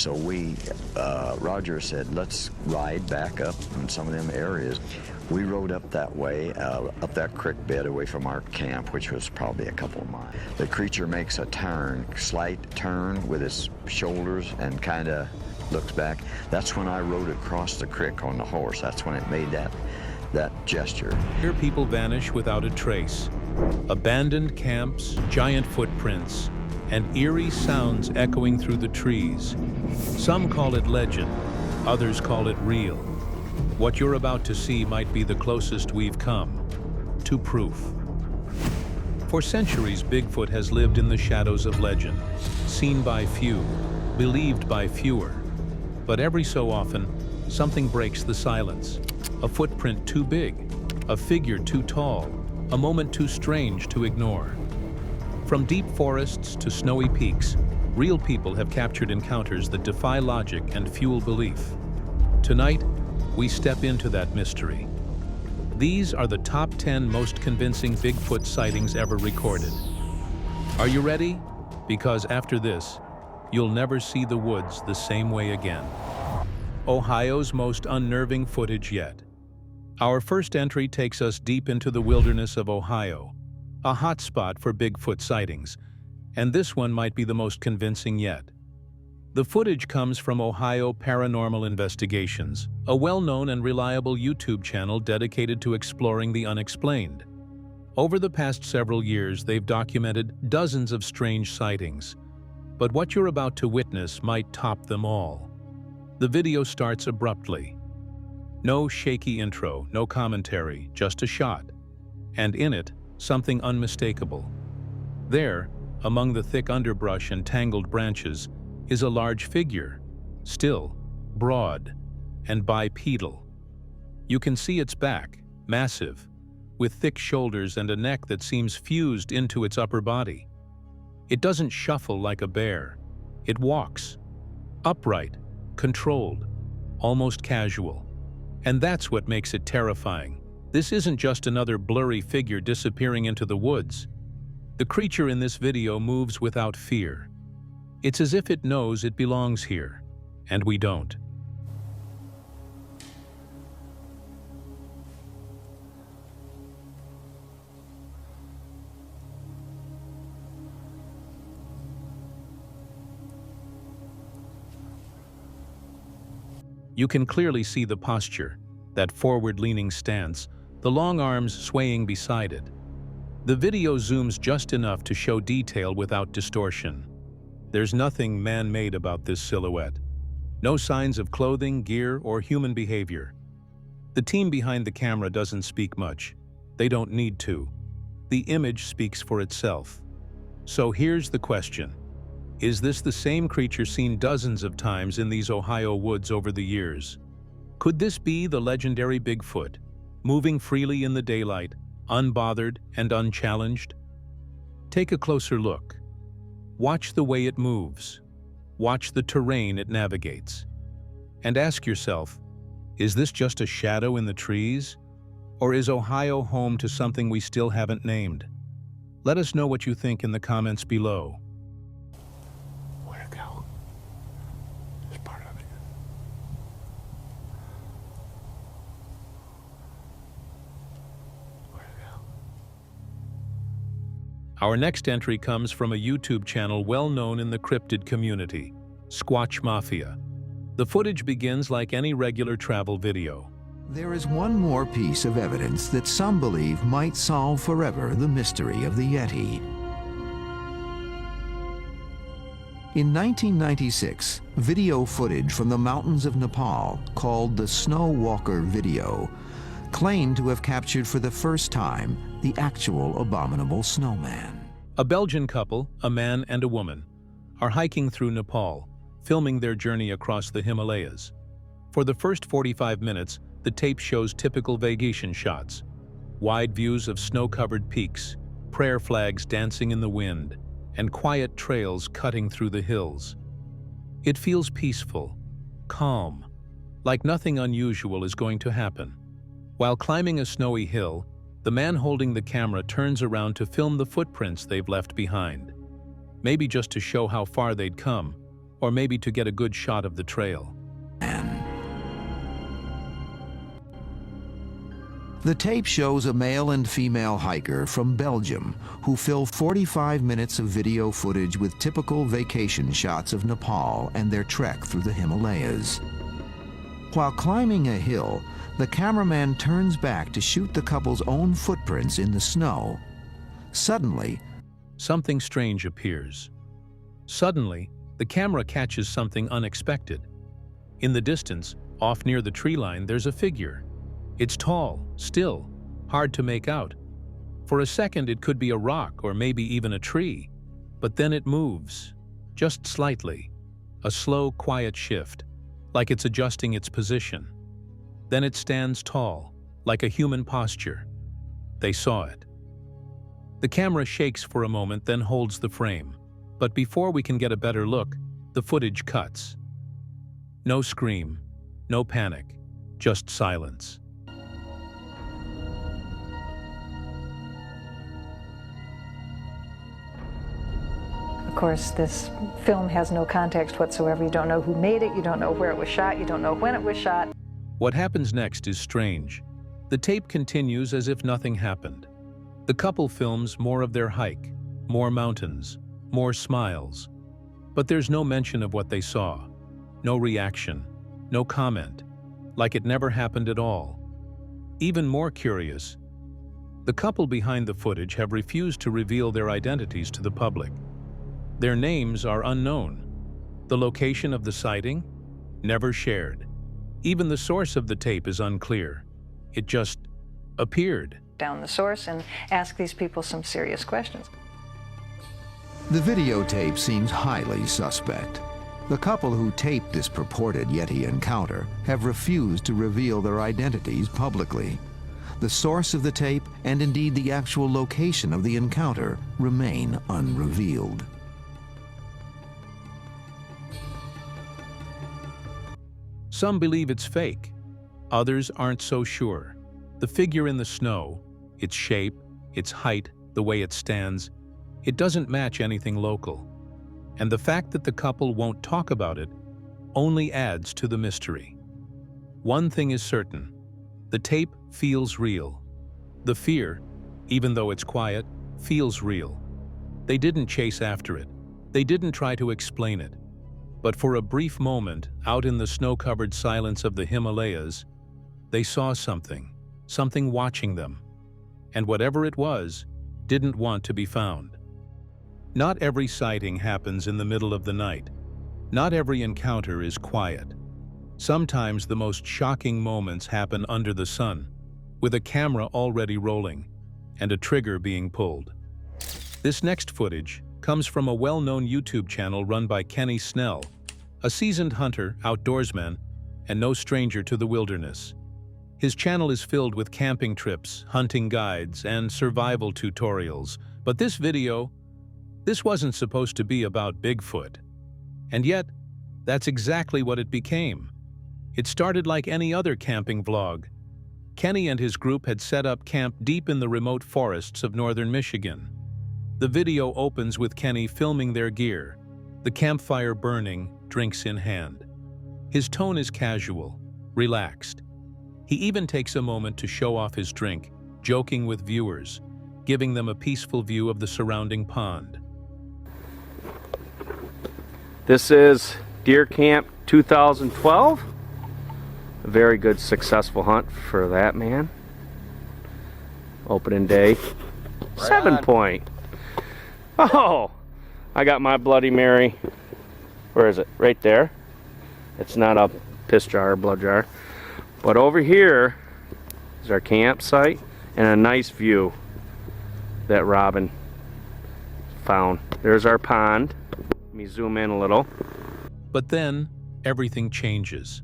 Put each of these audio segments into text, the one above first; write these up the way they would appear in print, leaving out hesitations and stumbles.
So Roger said, let's ride back up in some of them areas. We rode up that way, up that creek bed away from our camp, which was probably a couple of miles. The creature makes a turn, slight turn with its shoulders and kind of looks back. That's when I rode across the creek on the horse. That's when it made that gesture. Here people vanish without a trace. Abandoned camps, giant footprints, and eerie sounds echoing through the trees. Some call it legend, others call it real. What you're about to see might be the closest we've come to proof. For centuries, Bigfoot has lived in the shadows of legend, seen by few, believed by fewer. But every so often, something breaks the silence. A footprint too big, a figure too tall, a moment too strange to ignore. From deep forests to snowy peaks, real people have captured encounters that defy logic and fuel belief. Tonight, we step into that mystery. These are the top 10 most convincing Bigfoot sightings ever recorded. Are you ready? Because after this, you'll never see the woods the same way again. Ohio's most unnerving footage yet. Our first entry takes us deep into the wilderness of Ohio, a hotspot for Bigfoot sightings, and this one might be the most convincing yet. The footage comes from Ohio Paranormal Investigations, a well-known and reliable YouTube channel dedicated to exploring the unexplained. Over the past several years, they've documented dozens of strange sightings, but what you're about to witness might top them all. The video starts abruptly. No shaky intro, no commentary, just a shot. And in it, something unmistakable. There, among the thick underbrush and tangled branches, is a large figure, still, broad, and bipedal. You can see its back, massive, with thick shoulders and a neck that seems fused into its upper body. It doesn't shuffle like a bear. It walks, upright, controlled, almost casual. And that's what makes it terrifying. This isn't just another blurry figure disappearing into the woods. The creature in this video moves without fear. It's as if it knows it belongs here, and we don't. You can clearly see the posture, that forward-leaning stance, the long arms swaying beside it. The video zooms just enough to show detail without distortion. There's nothing man-made about this silhouette. No signs of clothing, gear, or human behavior. The team behind the camera doesn't speak much. They don't need to. The image speaks for itself. So here's the question. Is this the same creature seen dozens of times in these Ohio woods over the years? Could this be the legendary Bigfoot, moving freely in the daylight, unbothered and unchallenged? Take a closer look. Watch the way it moves. Watch the terrain it navigates. And ask yourself, is this just a shadow in the trees? Or is Ohio home to something we still haven't named? Let us know what you think in the comments below. Where'd it go? It's part of it. Where'd it go? Our next entry comes from a YouTube channel well known in the cryptid community, Squatch Mafia. The footage begins like any regular travel video. There is one more piece of evidence that some believe might solve forever the mystery of the Yeti. In 1996, video footage from the mountains of Nepal, called the Snow Walker video, claimed to have captured for the first time the actual abominable snowman. A Belgian couple, a man and a woman, are hiking through Nepal, filming their journey across the Himalayas. For the first 45 minutes, the tape shows typical vacation shots, wide views of snow-covered peaks, prayer flags dancing in the wind, and quiet trails cutting through the hills. It feels peaceful, calm, like nothing unusual is going to happen. While climbing a snowy hill, the man holding the camera turns around to film the footprints they've left behind. Maybe just to show how far they'd come, or maybe to get a good shot of the trail. The tape shows a male and female hiker from Belgium who fill 45 minutes of video footage with typical vacation shots of Nepal and their trek through the Himalayas. While climbing a hill, the cameraman turns back to shoot the couple's own footprints in the snow. Suddenly, something strange appears. Suddenly, the camera catches something unexpected. In the distance, off near the tree line, there's a figure. It's tall, still, hard to make out. For a second, it could be a rock or maybe even a tree. But then it moves, just slightly. A slow, quiet shift, like it's adjusting its position. Then it stands tall, like a human posture. They saw it. The camera shakes for a moment, then holds the frame. But before we can get a better look, the footage cuts. No scream, no panic, just silence. Of course, this film has no context whatsoever. You don't know who made it, you don't know where it was shot, you don't know when it was shot. What happens next is strange. The tape continues as if nothing happened. The couple films more of their hike, more mountains, more smiles. But there's no mention of what they saw, no reaction, no comment, like it never happened at all. Even more curious, the couple behind the footage have refused to reveal their identities to the public. Their names are unknown. The location of the sighting? Never shared. Even the source of the tape is unclear. It just appeared. Down the source and ask these people some serious questions. the videotape seems highly suspect. The couple who taped this purported Yeti encounter have refused to reveal their identities publicly. The source of the tape, and indeed the actual location of the encounter, remain unrevealed. Some believe it's fake. Others aren't so sure. The figure in the snow, its shape, its height, the way it stands, it doesn't match anything local. And the fact that the couple won't talk about it only adds to the mystery. One thing is certain: the tape feels real. The fear, even though it's quiet, feels real. They didn't chase after it. They didn't try to explain it. But for a brief moment, out in the snow-covered silence of the Himalayas, they saw something watching them. And whatever it was, didn't want to be found. Not every sighting happens in the middle of the night. Not every encounter is quiet. Sometimes the most shocking moments happen under the sun, with a camera already rolling and a trigger being pulled. This next footage comes from a well-known YouTube channel run by Kenny Snell, a seasoned hunter, outdoorsman, and no stranger to the wilderness. His channel is filled with camping trips, hunting guides, and survival tutorials, but this wasn't supposed to be about Bigfoot. And yet, that's exactly what it became. It started like any other camping vlog. Kenny and his group had set up camp deep in the remote forests of northern Michigan. The video opens with Kenny filming their gear, the campfire burning, drinks in hand. His tone is casual, relaxed. He even takes a moment to show off his drink, joking with viewers, giving them a peaceful view of the surrounding pond. This is Deer Camp 2012. A very good, successful hunt for that man. Opening day. Right 7 on. Point. Oh, I got my Bloody Mary. Where is it? Right there. It's not a piss jar or blood jar. But over here is our campsite and a nice view that Robin found. There's our pond. Let me zoom in a little. But then, everything changes.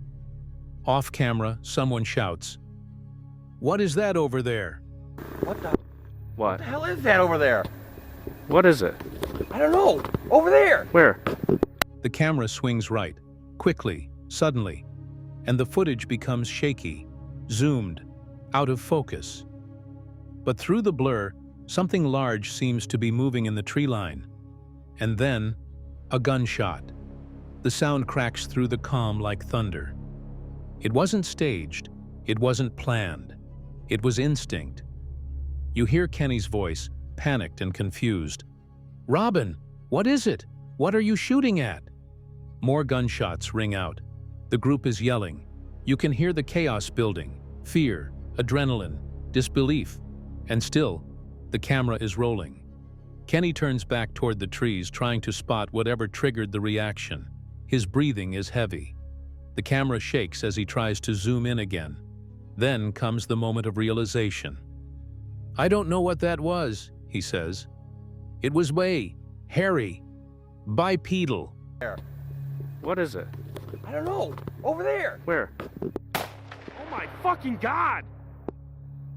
Off camera, someone shouts, "What is that over there?" What the? What? What the hell is that over there? What is it? I don't know. Over there. Where? The camera swings right, quickly, suddenly, and the footage becomes shaky, zoomed, out of focus. But through the blur, something large seems to be moving in the tree line. And then, a gunshot. The sound cracks through the calm like thunder. It wasn't staged. It wasn't planned. It was instinct. You hear Kenny's voice, panicked and confused. "Robin, what is it? What are you shooting at?" More gunshots ring out. The group is yelling. You can hear the chaos building, fear, adrenaline, disbelief, and still, the camera is rolling. Kenny turns back toward the trees, trying to spot whatever triggered the reaction. His breathing is heavy. The camera shakes as he tries to zoom in again. Then comes the moment of realization. "I don't know what that was," he says. "It was hairy, bipedal." What is it? I don't know. Over there. Where? Oh my fucking God!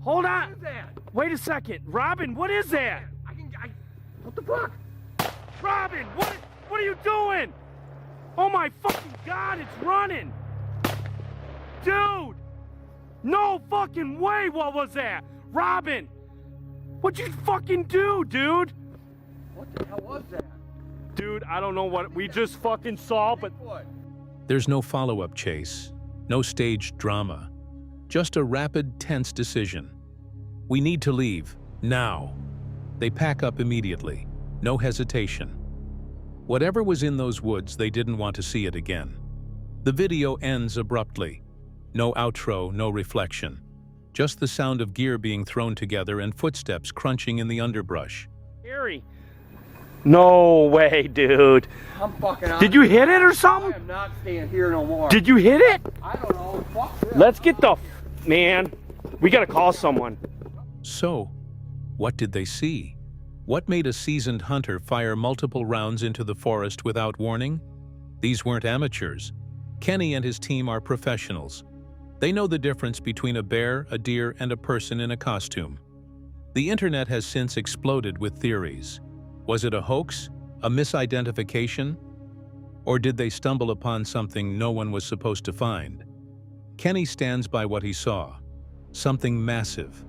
Hold on. What is that? Wait a second. Robin, what is that? What the fuck? Robin, what are you doing? Oh my fucking God, it's running! Dude! No fucking way, what was that? Robin! What'd you fucking do, dude? What the hell was that? Dude, I don't know what we just fucking saw, but... There's no follow-up chase, no staged drama, just a rapid, tense decision. We need to leave, now. They pack up immediately, no hesitation. Whatever was in those woods, they didn't want to see it again. The video ends abruptly. No outro, no reflection. Just the sound of gear being thrown together and footsteps crunching in the underbrush. Harry. No way, dude. I'm fucking out. Did you hit it or I something? am not staying here no more. Did you hit it? I don't know. Fuck this. Let's get the... Man, we gotta call someone. So, what did they see? What made a seasoned hunter fire multiple rounds into the forest without warning? These weren't amateurs. Kenny and his team are professionals. They know the difference between a bear, a deer, and a person in a costume. The internet has since exploded with theories. Was it a hoax? A misidentification? Or did they stumble upon something no one was supposed to find? Kenny stands by what he saw. Something massive,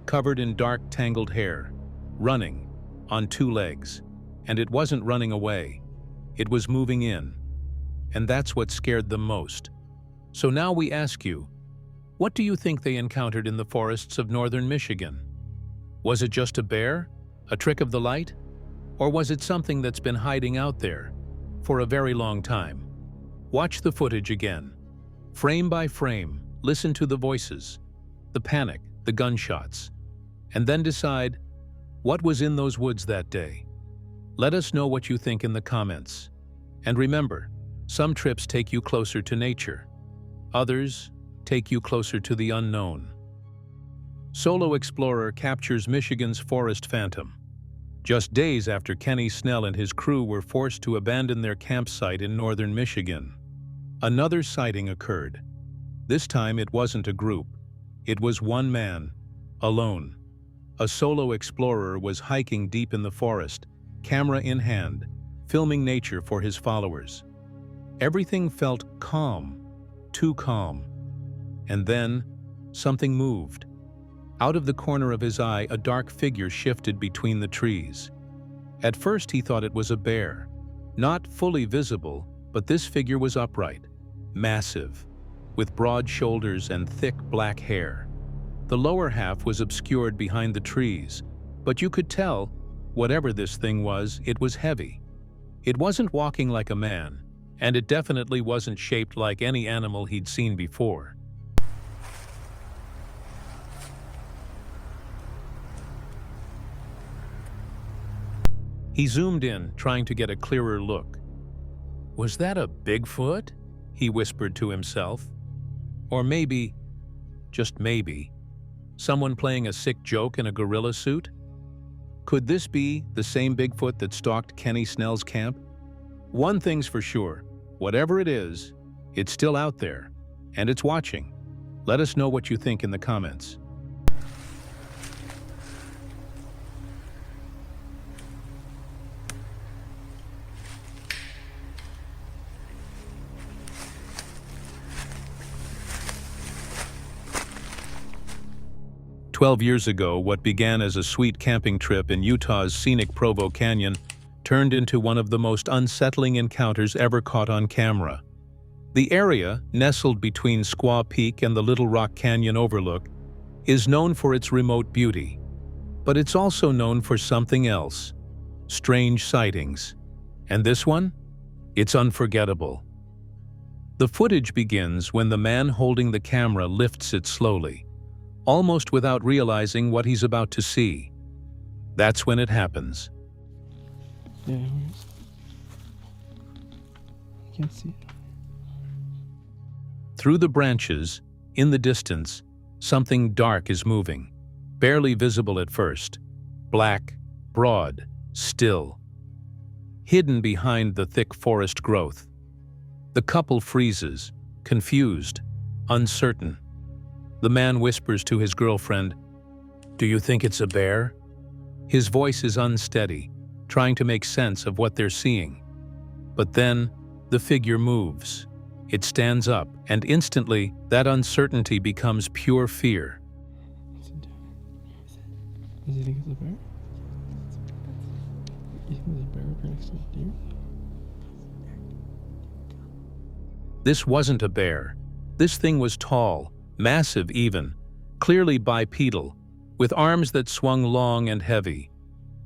covered in dark, tangled hair, running, on two legs. And it wasn't running away. It was moving in. And that's what scared them most. So now we ask you, what do you think they encountered in the forests of northern Michigan? Was it just a bear? A trick of the light? Or was it something that's been hiding out there for a very long time? Watch the footage again. Frame by frame, listen to the voices, the panic, the gunshots, and then decide what was in those woods that day. Let us know what you think in the comments. And remember, some trips take you closer to nature. Others take you closer to the unknown. Solo Explorer captures Michigan's forest phantom. Just days after Kenny Snell and his crew were forced to abandon their campsite in northern Michigan, another sighting occurred. This time it wasn't a group. It was one man, alone. A solo explorer was hiking deep in the forest, camera in hand, filming nature for his followers. Everything felt calm, too calm. And then, something moved. Out of the corner of his eye, a dark figure shifted between the trees. At first he thought it was a bear. Not fully visible, but this figure was upright, massive, with broad shoulders and thick black hair. The lower half was obscured behind the trees, but you could tell, whatever this thing was, it was heavy. It wasn't walking like a man, and it definitely wasn't shaped like any animal he'd seen before. He zoomed in, trying to get a clearer look. Was that a Bigfoot? He whispered to himself. Or maybe, just maybe, someone playing a sick joke in a gorilla suit? Could this be the same Bigfoot that stalked Kenny Snell's camp? One thing's for sure, whatever it is, it's still out there, and it's watching. Let us know what you think in the comments. "12 years ago, what began as a sweet camping trip in Utah's scenic Provo Canyon turned into one of the most unsettling encounters ever caught on camera. The area, nestled between Squaw Peak and the Little Rock Canyon overlook, is known for its remote beauty. But it's also known for something else: strange sightings. And this one? It's unforgettable. The footage begins when the man holding the camera lifts it slowly, almost without realizing what he's about to see. That's when it happens. Yeah, I can't see it. Through the branches, in the distance, something dark is moving, barely visible at first. Black, broad, still. Hidden behind the thick forest growth. The couple freezes, confused, uncertain. The man whispers to his girlfriend, "Do you think it's a bear?" His voice is unsteady, trying to make sense of what they're seeing. But then, the figure moves. It stands up, and instantly, that uncertainty becomes pure fear. What's it doing? Does he think it's a bear? You think there's a bear up here next to a deer? This wasn't a bear. This thing was tall, massive even, clearly bipedal, with arms that swung long and heavy.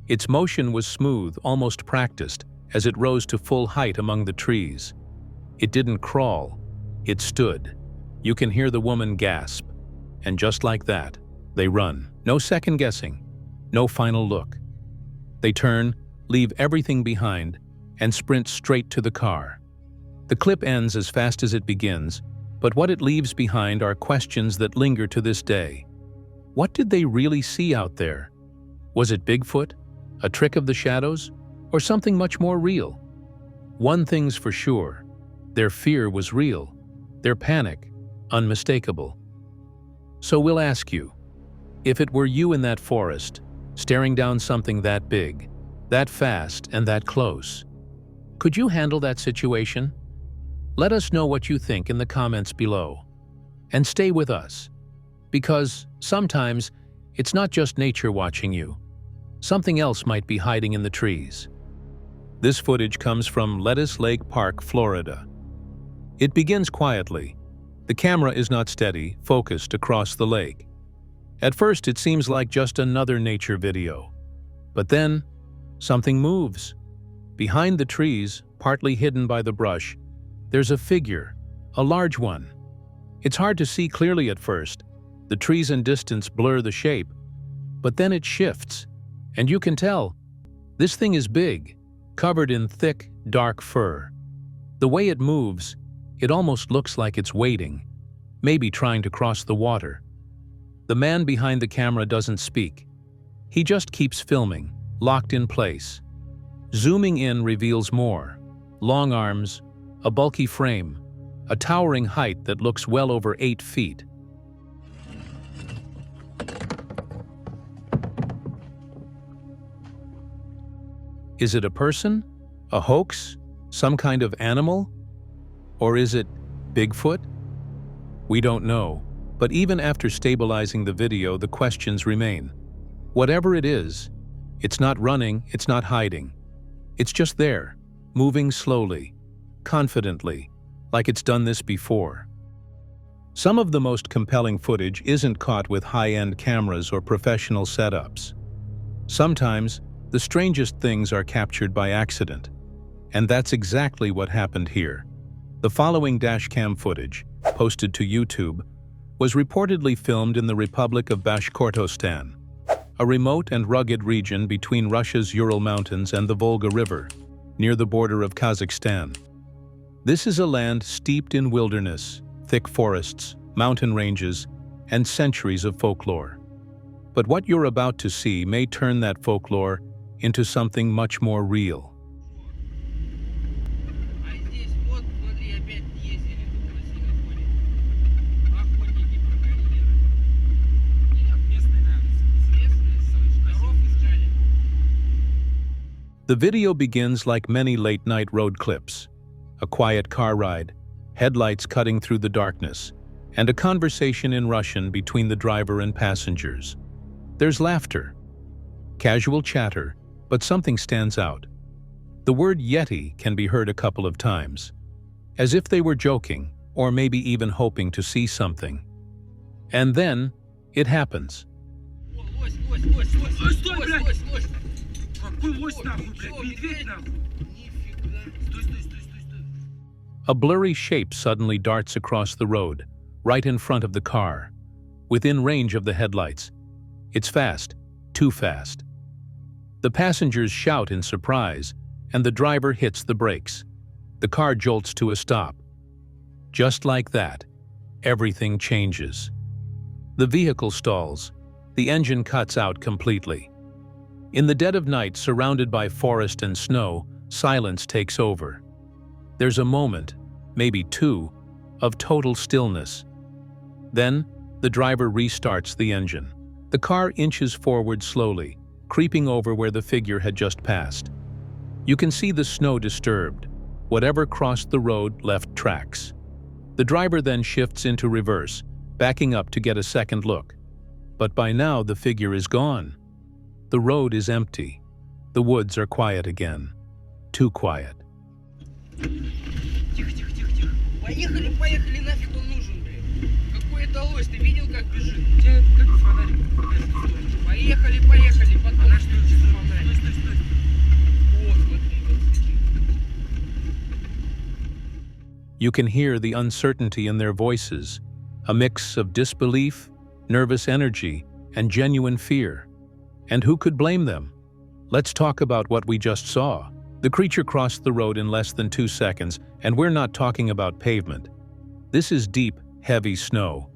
Its motion was smooth, almost practiced, as it rose to full height among the trees. It didn't crawl, it stood. You can hear the woman gasp. And just like that, they run. No second guessing, no final look. They turn, leave everything behind, and sprint straight to the car. The clip ends as fast as it begins, but what it leaves behind are questions that linger to this day. What did they really see out there? Was it Bigfoot, a trick of the shadows, or something much more real? One thing's for sure: their fear was real, their panic unmistakable. So we'll ask you, if it were you in that forest, staring down something that big, that fast, and that close, could you handle that situation? Let us know what you think in the comments below. And stay with us, because sometimes it's not just nature watching you. Something else might be hiding in the trees. This footage comes from Lettuce Lake Park, Florida. It begins quietly. The camera is not steady, focused across the lake. At first, it seems like just another nature video. But then, something moves. Behind the trees, partly hidden by the brush, there's a figure, a large one. It's hard to see clearly at first. The trees and distance blur the shape. But then it shifts, and you can tell. This thing is big, covered in thick, dark fur. The way it moves, it almost looks like it's waiting, maybe trying to cross the water. The man behind the camera doesn't speak. He just keeps filming, locked in place. Zooming in reveals more. Long arms, a bulky frame, a towering height that looks well over 8 feet. Is it a person? A hoax? Some kind of animal? Or is it Bigfoot? We don't know, but even after stabilizing the video, the questions remain. Whatever it is, it's not running, it's not hiding. It's just there, moving slowly, confidently, like it's done this before. Some of the most compelling footage isn't caught with high-end cameras or professional setups. Sometimes, the strangest things are captured by accident. And that's exactly what happened here. The following dashcam footage, posted to YouTube, was reportedly filmed in the Republic of Bashkortostan, a remote and rugged region between Russia's Ural Mountains and the Volga River, near the border of Kazakhstan. This is a land steeped in wilderness, thick forests, mountain ranges, and centuries of folklore. But what you're about to see may turn that folklore into something much more real. The video begins like many late-night road clips. A quiet car ride, headlights cutting through the darkness, and a conversation in Russian between the driver and passengers. There's laughter, casual chatter, but something stands out. The word Yeti can be heard a couple of times, as if they were joking or maybe even hoping to see something. And then it happens. A blurry shape suddenly darts across the road, right in front of the car, within range of the headlights. It's fast, too fast. The passengers shout in surprise, and the driver hits the brakes. The car jolts to a stop. Just like that, everything changes. The vehicle stalls. The engine cuts out completely. In the dead of night, surrounded by forest and snow, silence takes over. There's a moment, maybe two, of total stillness. Then, the driver restarts the engine. The car inches forward slowly, creeping over where the figure had just passed. You can see the snow disturbed. Whatever crossed the road left tracks. The driver then shifts into reverse, backing up to get a second look. But by now the figure is gone. The road is empty. The woods are quiet again. Too quiet. Тихо. Поехали, нафиг он нужен, блядь. Какой это лось, ты видел, как бежит? У тебя как фонарик. Поехали, потом. Она что, фонарик? Стой. О, смотри, вот смотри. You can hear the uncertainty in their voices, a mix of disbelief, nervous energy, and genuine fear. And who could blame them? Let's talk about what we just saw. The creature crossed the road in less than 2 seconds, and we're not talking about pavement. This is deep, heavy snow,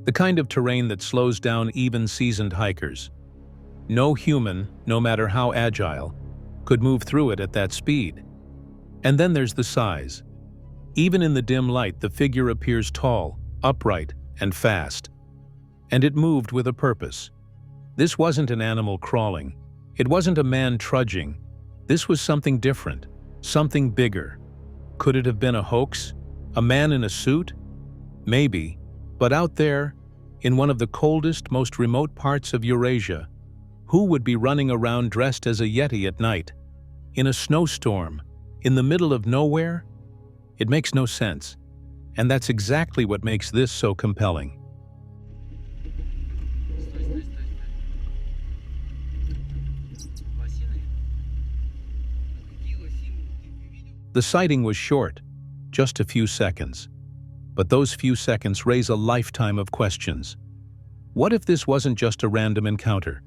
the kind of terrain that slows down even seasoned hikers. No human, no matter how agile, could move through it at that speed. And then there's the size. Even in the dim light, the figure appears tall, upright, and fast. And it moved with a purpose. This wasn't an animal crawling. It wasn't a man trudging. This was something different, something bigger. Could it have been a hoax? A man in a suit? Maybe. But out there, in one of the coldest, most remote parts of Eurasia, who would be running around dressed as a Yeti at night? In a snowstorm? In the middle of nowhere? It makes no sense. And that's exactly what makes this so compelling. The sighting was short, just a few seconds. But those few seconds raise a lifetime of questions. What if this wasn't just a random encounter?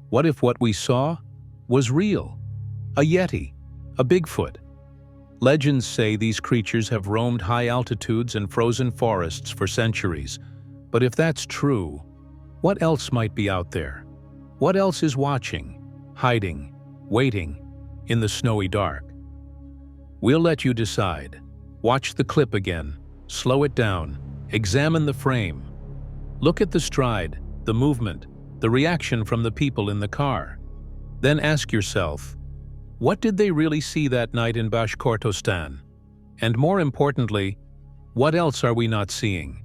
What if what we saw was real? A Yeti, a Bigfoot. Legends say these creatures have roamed high altitudes and frozen forests for centuries. But if that's true, what else might be out there? What else is watching, hiding, waiting in the snowy dark? We'll let you decide. Watch the clip again, slow it down, examine the frame. Look at the stride, the movement, the reaction from the people in the car. Then ask yourself, what did they really see that night in Bashkortostan? And more importantly, what else are we not seeing?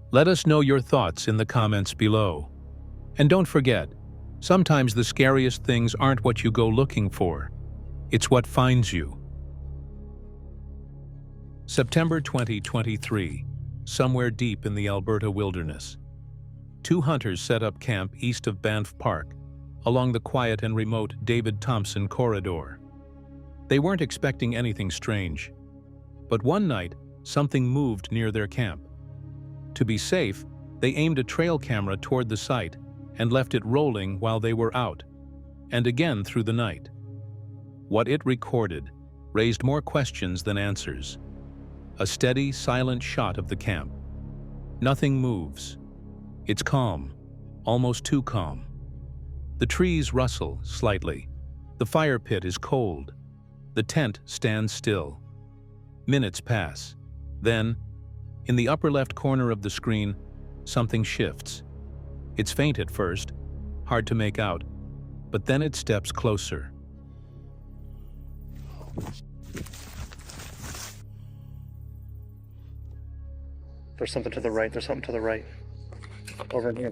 Let us know your thoughts in the comments below. And don't forget, sometimes the scariest things aren't what you go looking for. It's what finds you. September 2023, somewhere deep in the Alberta wilderness. 2 hunters set up camp east of Banff Park, along the quiet and remote David Thompson corridor. They weren't expecting anything strange. But one night, something moved near their camp. To be safe, they aimed a trail camera toward the site and left it rolling while they were out, and again through the night. What it recorded raised more questions than answers. A steady, silent shot of the camp. Nothing moves. It's calm, almost too calm. The trees rustle slightly. The fire pit is cold. The tent stands still. Minutes pass. Then, in the upper left corner of the screen, something shifts. It's faint at first, hard to make out, but then it steps closer. There's something to the right. Over in here.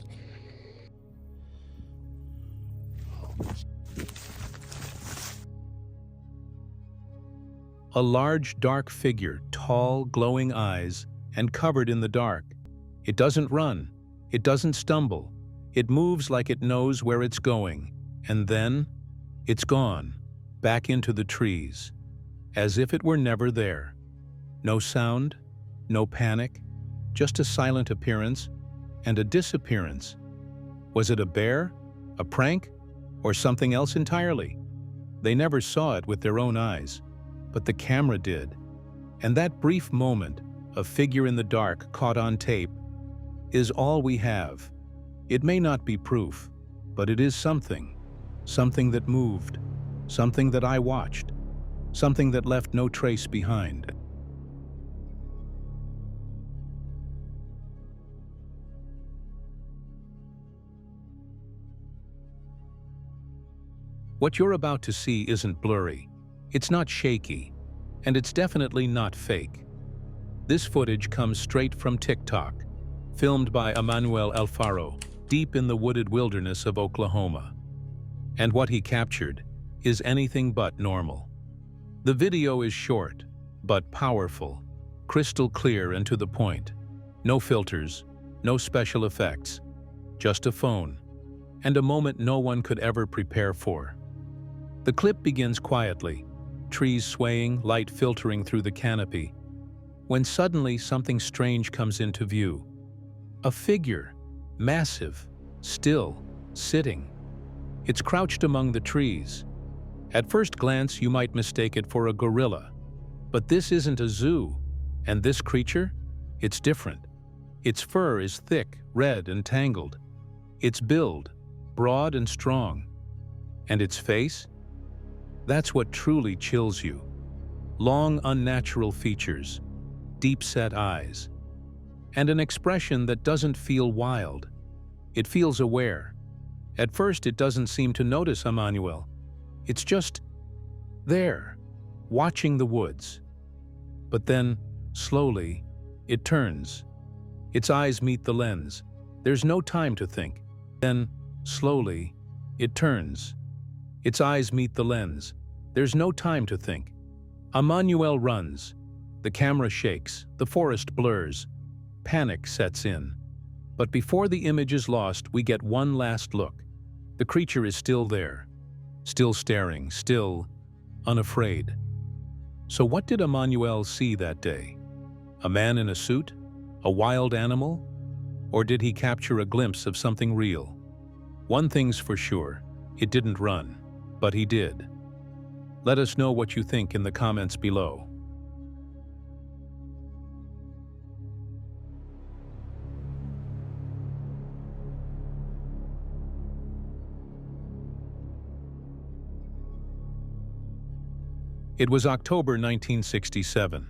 A large, dark figure, tall, glowing eyes, and covered in the dark. It doesn't run. It doesn't stumble. It moves like it knows where it's going. And then, it's gone, back into the trees, as if it were never there. No sound, no panic, just a silent appearance and a disappearance. Was it a bear, a prank, or something else entirely? They never saw it with their own eyes, but the camera did. And that brief moment, a figure in the dark caught on tape, is all we have. It may not be proof, but it is something. Something that moved, something that I watched, something that left no trace behind. What you're about to see isn't blurry, it's not shaky, and it's definitely not fake. This footage comes straight from TikTok, filmed by Emmanuel Alfaro, deep in the wooded wilderness of Oklahoma. And what he captured is anything but normal. The video is short, but powerful, crystal clear and to the point. No filters, no special effects, just a phone, and a moment no one could ever prepare for. The clip begins quietly, trees swaying, light filtering through the canopy, when suddenly something strange comes into view. A figure, massive, still, sitting. It's crouched among the trees. At first glance, you might mistake it for a gorilla. But this isn't a zoo, and this creature? It's different. Its fur is thick, red, and tangled. Its build, broad and strong. And its face? That's what truly chills you. Long, unnatural features, deep-set eyes, and an expression that doesn't feel wild. It feels aware. At first, it doesn't seem to notice Emmanuel. It's just there, watching the woods. But then, slowly, it turns. Its eyes meet the lens. There's no time to think. Then, slowly, it turns. Its eyes meet the lens. There's no time to think. Emmanuel runs. The camera shakes. The forest blurs. Panic sets in. But before the image is lost, we get one last look. The creature is still there. Still staring. Still unafraid. So what did Emmanuel see that day? A man in a suit? A wild animal? Or did he capture a glimpse of something real? One thing's for sure. It didn't run. But he did. Let us know what you think in the comments below. It was October 1967.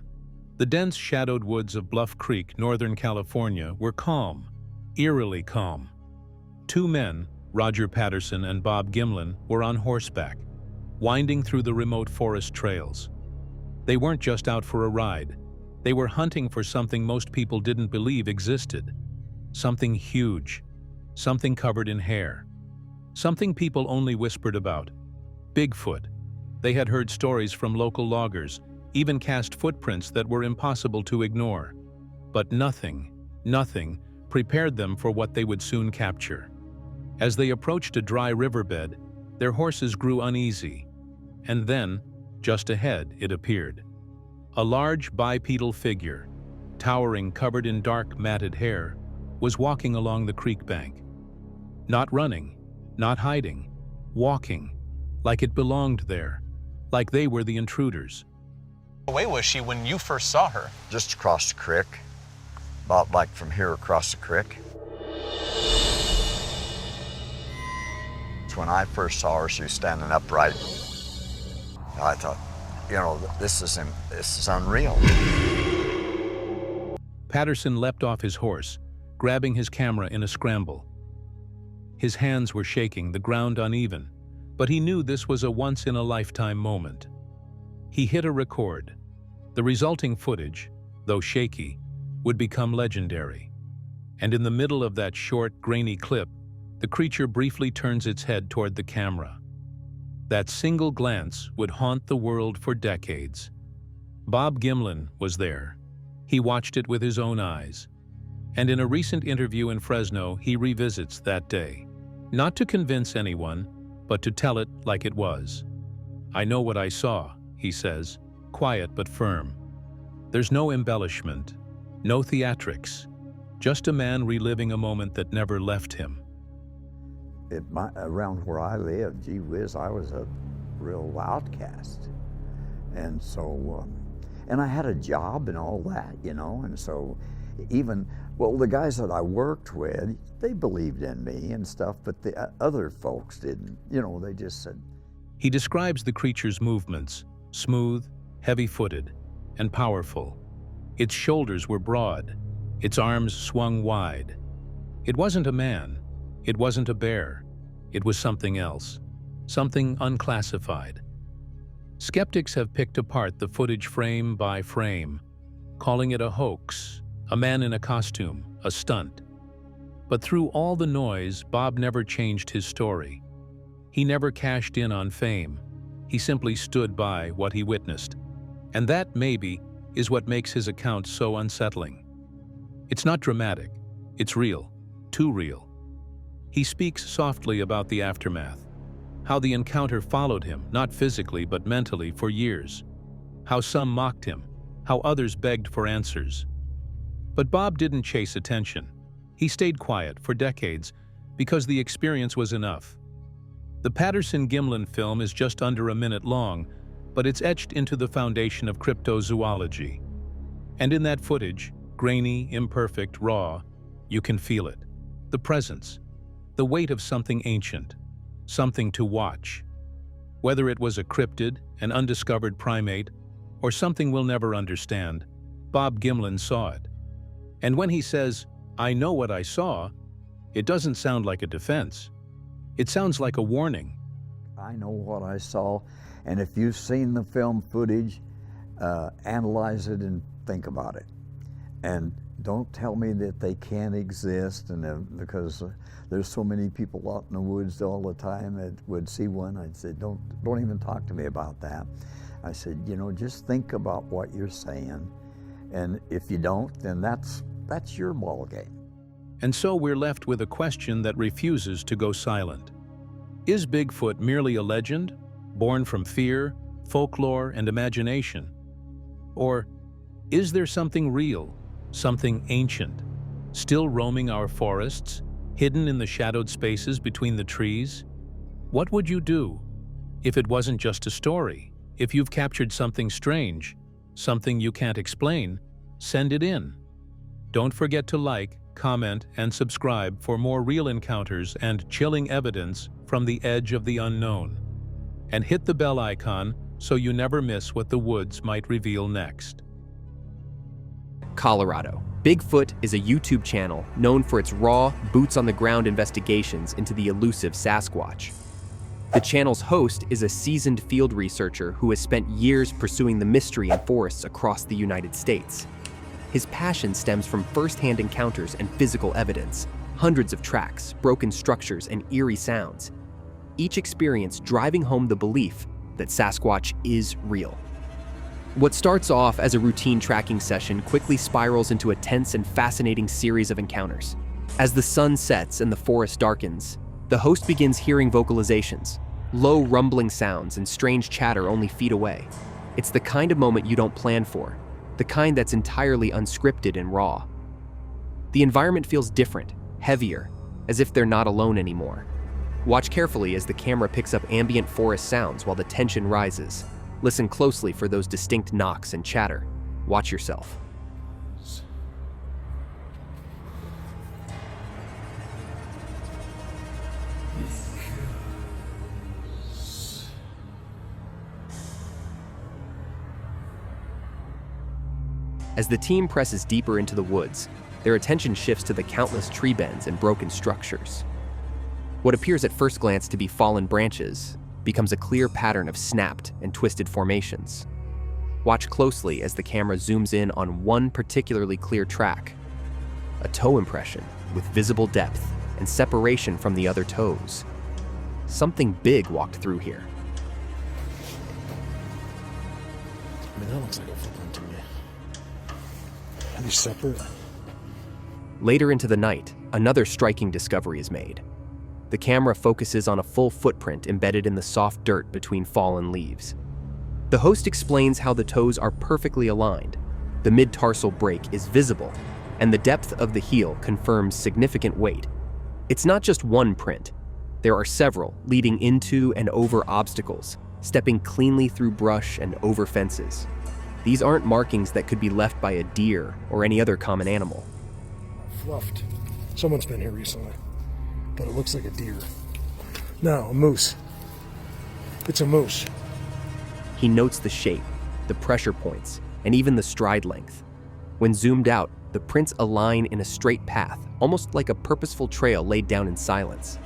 The dense shadowed woods of Bluff Creek, Northern California, were calm, eerily calm. Two men, Roger Patterson and Bob Gimlin, were on horseback, winding through the remote forest trails. They weren't just out for a ride. They were hunting for something most people didn't believe existed. Something huge. Something covered in hair. Something people only whispered about. Bigfoot. They had heard stories from local loggers, even cast footprints that were impossible to ignore. But nothing prepared them for what they would soon capture. As they approached a dry riverbed, their horses grew uneasy. And then, just ahead, it appeared. A large bipedal figure, towering, covered in dark, matted hair, was walking along the creek bank. Not running, not hiding, walking, like it belonged there, like they were the intruders. How far away was she when you first saw her? Just across the creek, about like from here across the creek. When I first saw her, she was standing upright. I thought, you know, this is unreal. Patterson leapt off his horse, grabbing his camera in a scramble. His hands were shaking, the ground uneven, but he knew this was a once-in-a-lifetime moment. He hit a record. The resulting footage, though shaky, would become legendary. And in the middle of that short, grainy clip, the creature briefly turns its head toward the camera. That single glance would haunt the world for decades. Bob Gimlin was there. He watched it with his own eyes. And in a recent interview in Fresno, he revisits that day. Not to convince anyone, but to tell it like it was. "I know what I saw," he says, quiet but firm. There's no embellishment, no theatrics, just a man reliving a moment that never left him. Around where I lived, gee whiz, I was a real outcast. And so, and I had a job and all that, you know, and so even, well, the guys that I worked with, they believed in me and stuff, but the other folks didn't, you know, they just said. He describes the creature's movements, smooth, heavy-footed, and powerful. Its shoulders were broad, its arms swung wide. It wasn't a man, it wasn't a bear, it was something else, something unclassified. Skeptics have picked apart the footage frame by frame, calling it a hoax, a man in a costume, a stunt. But through all the noise, Bob never changed his story. He never cashed in on fame. He simply stood by what he witnessed. And that, maybe, is what makes his account so unsettling. It's not dramatic. It's real. Too real. He speaks softly about the aftermath, how the encounter followed him, not physically but mentally, for years, how some mocked him, how others begged for answers. But Bob didn't chase attention. He stayed quiet for decades because the experience was enough. The Patterson-Gimlin film is just under a minute long, but it's etched into the foundation of cryptozoology. And in that footage, grainy, imperfect, raw, you can feel it. The presence, the weight of something ancient, something to watch. Whether it was a cryptid, an undiscovered primate, or something we'll never understand, Bob Gimlin saw it. And when he says, "I know what I saw," it doesn't sound like a defense. It sounds like a warning. I know what I saw, and if you've seen the film footage, analyze it and think about it. And don't tell me that they can't exist, and because there's so many people out in the woods all the time that would see one. I'd say, don't even talk to me about that. I said, you know, just think about what you're saying, and if you don't, then that's your ball game. And so we're left with a question that refuses to go silent. Is Bigfoot merely a legend, born from fear, folklore, and imagination? Or is there something real, something ancient, still roaming our forests, hidden in the shadowed spaces between the trees? What would you do if it wasn't just a story? If you've captured something strange, something you can't explain, send it in. Don't forget to like, comment, and subscribe for more real encounters and chilling evidence from the edge of the unknown. And hit the bell icon so you never miss what the woods might reveal next. Colorado. Bigfoot is a YouTube channel known for its raw, boots-on-the-ground investigations into the elusive Sasquatch. The channel's host is a seasoned field researcher who has spent years pursuing the mystery in forests across the United States. His passion stems from first-hand encounters and physical evidence, hundreds of tracks, broken structures, and eerie sounds. Each experience driving home the belief that Sasquatch is real. What starts off as a routine tracking session quickly spirals into a tense and fascinating series of encounters. As the sun sets and the forest darkens, the host begins hearing vocalizations, low rumbling sounds, and strange chatter only feet away. It's the kind of moment you don't plan for, the kind that's entirely unscripted and raw. The environment feels different, heavier, as if they're not alone anymore. Watch carefully as the camera picks up ambient forest sounds while the tension rises. Listen closely for those distinct knocks and chatter. Watch yourself. As the team presses deeper into the woods, their attention shifts to the countless tree bends and broken structures. What appears at first glance to be fallen branches becomes a clear pattern of snapped and twisted formations. Watch closely as the camera zooms in on one particularly clear track, a toe impression with visible depth and separation from the other toes. Something big walked through here. I mean, that looks like a Are these separate? Later into the night, another striking discovery is made. The camera focuses on a full footprint embedded in the soft dirt between fallen leaves. The host explains how the toes are perfectly aligned. The mid-tarsal break is visible, and the depth of the heel confirms significant weight. It's not just one print. There are several leading into and over obstacles, stepping cleanly through brush and over fences. These aren't markings that could be left by a deer or any other common animal. Fluffed. Someone's been here recently, but it looks like a deer. No, a moose. It's a moose. He notes the shape, the pressure points, and even the stride length. When zoomed out, the prints align in a straight path, almost like a purposeful trail laid down in silence.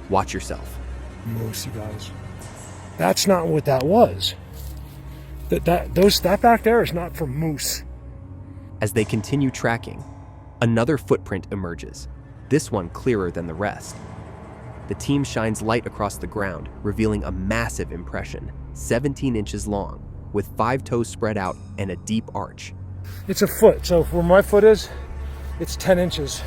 Watch yourself. Moose, you guys. That's not what that was. That back there is not from moose. As they continue tracking, another footprint emerges, this one clearer than the rest. The team shines light across the ground, revealing a massive impression, 17 inches long, with 5 toes spread out and a deep arch. It's a foot, so where my foot is, it's 10 inches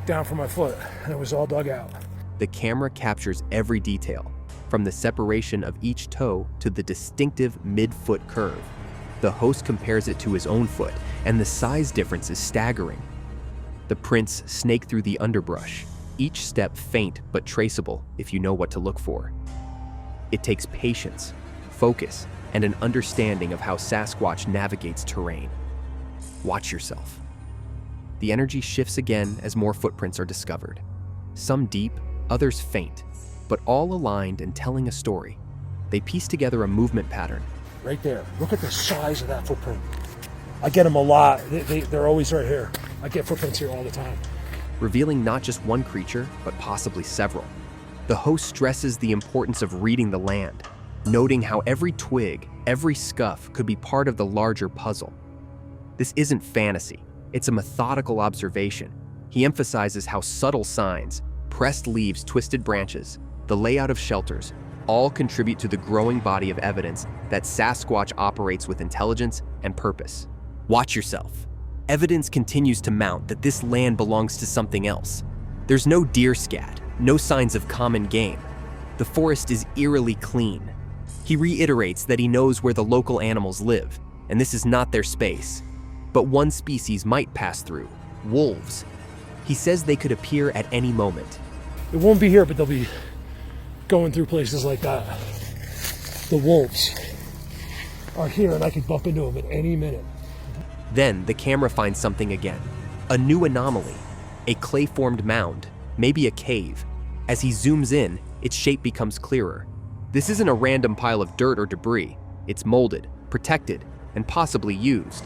down from my foot, and it was all dug out. The camera captures every detail, from the separation of each toe to the distinctive mid-foot curve. The host compares it to his own foot, and the size difference is staggering. The prints snake through the underbrush, each step faint but traceable if you know what to look for. It takes patience, focus, and an understanding of how Sasquatch navigates terrain. Watch yourself. The energy shifts again as more footprints are discovered. Some deep, others faint, but all aligned and telling a story. They piece together a movement pattern. Right there. Look at the size of that footprint. I get them a lot. They're always right here. I get footprints here all the time. Revealing not just one creature, but possibly several. The host stresses the importance of reading the land, noting how every twig, every scuff could be part of the larger puzzle. This isn't fantasy. It's a methodical observation. He emphasizes how subtle signs, pressed leaves, twisted branches, the layout of shelters, all contribute to the growing body of evidence that Sasquatch operates with intelligence and purpose. Watch yourself. Evidence continues to mount that this land belongs to something else. There's no deer scat, no signs of common game. The forest is eerily clean. He reiterates that he knows where the local animals live, and this is not their space. But one species might pass through, wolves. He says they could appear at any moment. It won't be here, but they'll be going through places like that. The wolves are here, and I could bump into them at any minute. Then the camera finds something again. A new anomaly. A clay-formed mound, maybe a cave. As he zooms in, its shape becomes clearer. This isn't a random pile of dirt or debris. It's molded, protected, and possibly used.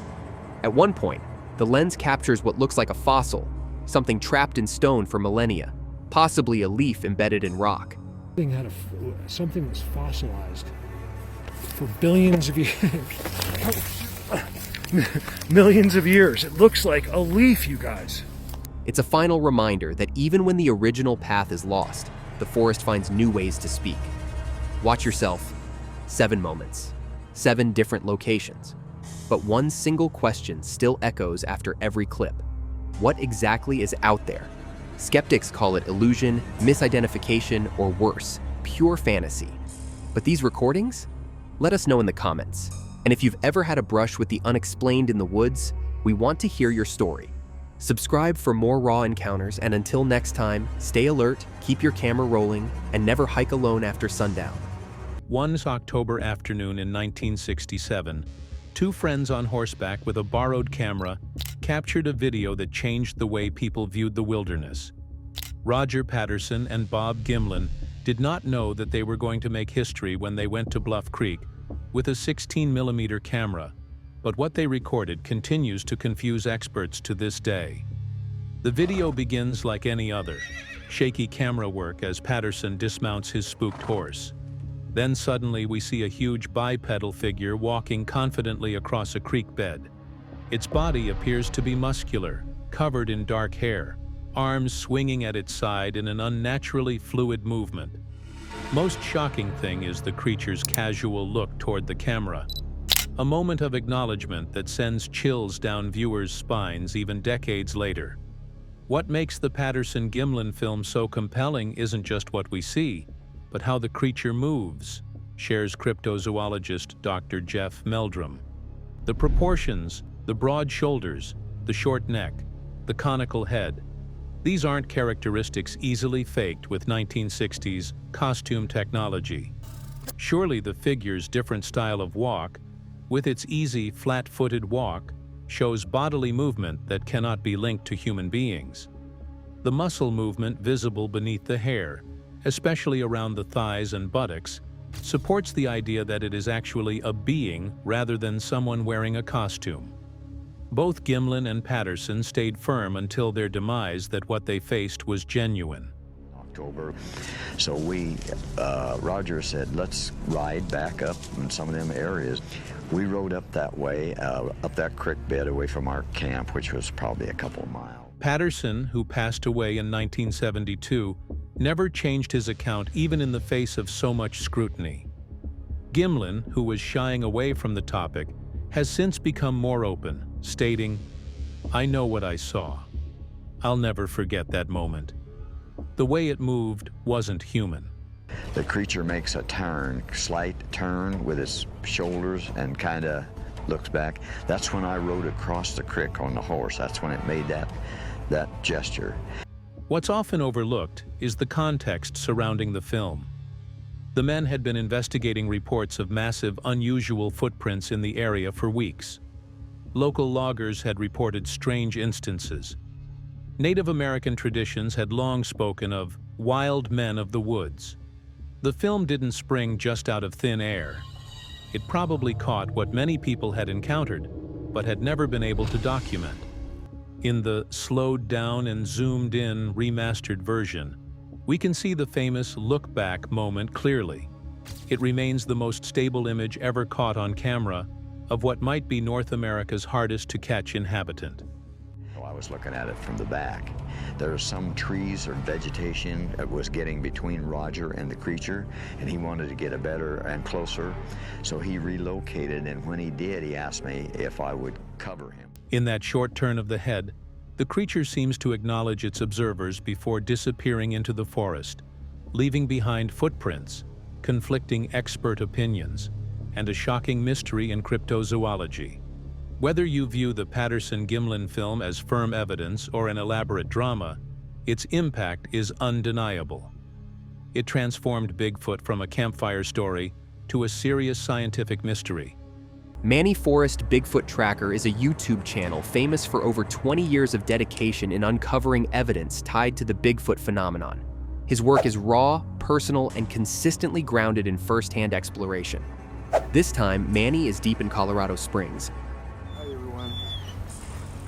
At one point, the lens captures what looks like a fossil, something trapped in stone for millennia, possibly a leaf embedded in rock. Something was fossilized for billions of years. Millions of years. It looks like a leaf, you guys. It's a final reminder that even when the original path is lost, the forest finds new ways to speak. Watch yourself. 7 moments. 7 different locations. But one single question still echoes after every clip. What exactly is out there? Skeptics call it illusion, misidentification, or worse, pure fantasy. But these recordings? Let us know in the comments. And if you've ever had a brush with the unexplained in the woods, we want to hear your story. Subscribe for more raw encounters, and until next time, stay alert, keep your camera rolling, and never hike alone after sundown. One October afternoon in 1967, 2 friends on horseback with a borrowed camera captured a video that changed the way people viewed the wilderness. Roger Patterson and Bob Gimlin did not know that they were going to make history when they went to Bluff Creek with a 16mm camera, but what they recorded continues to confuse experts to this day. The video begins like any other, shaky camera work as Patterson dismounts his spooked horse. Then suddenly we see a huge bipedal figure walking confidently across a creek bed. Its body appears to be muscular, covered in dark hair, arms swinging at its side in an unnaturally fluid movement. Most shocking thing is the creature's casual look toward the camera. a moment of acknowledgement that sends chills down viewers' spines even decades later. What makes the Patterson-Gimlin film so compelling isn't just what we see, but how the creature moves, shares cryptozoologist Dr. Jeff Meldrum. The proportions, the broad shoulders, the short neck, the conical head, these aren't characteristics easily faked with 1960s costume technology. Surely the figure's different style of walk, with its easy, flat-footed walk, shows bodily movement that cannot be linked to human beings. The muscle movement visible beneath the hair, especially around the thighs and buttocks, supports the idea that it is actually a being rather than someone wearing a costume. Both Gimlin and Patterson stayed firm until their demise that what they faced was genuine. October. So Roger said, let's ride back up in some of them areas. We rode up that way, up that creek bed away from our camp, which was probably a couple of miles. Patterson, who passed away in 1972, never changed his account even in the face of so much scrutiny. Gimlin, who was shying away from the topic, has since become more open, stating, "I know what I saw. I'll never forget that moment. The way it moved wasn't human." The creature makes a turn, slight turn with its shoulders and kind of looks back. That's when I rode across the creek on the horse. That's when it made that gesture. What's often overlooked is the context surrounding the film. The men had been investigating reports of massive, unusual footprints in the area for weeks. Local loggers had reported strange instances. Native American traditions had long spoken of wild men of the woods. The film didn't spring just out of thin air. It probably caught what many people had encountered, but had never been able to document. In the slowed down and zoomed in remastered version, we can see the famous look-back moment clearly. It remains the most stable image ever caught on camera of what might be North America's hardest-to-catch inhabitant. I was looking at it from the back. There are some trees or vegetation that was getting between Roger and the creature, and he wanted to get a better and closer, so he relocated, and when he did, he asked me if I would cover him. In that short turn of the head, the creature seems to acknowledge its observers before disappearing into the forest, leaving behind footprints, conflicting expert opinions, and a shocking mystery in cryptozoology. Whether you view the Patterson-Gimlin film as firm evidence or an elaborate drama, its impact is undeniable. It transformed Bigfoot from a campfire story to a serious scientific mystery. Manny Forrest Bigfoot Tracker is a YouTube channel famous for over 20 years of dedication in uncovering evidence tied to the Bigfoot phenomenon. His work is raw, personal, and consistently grounded in first-hand exploration. This time, Manny is deep in Colorado Springs.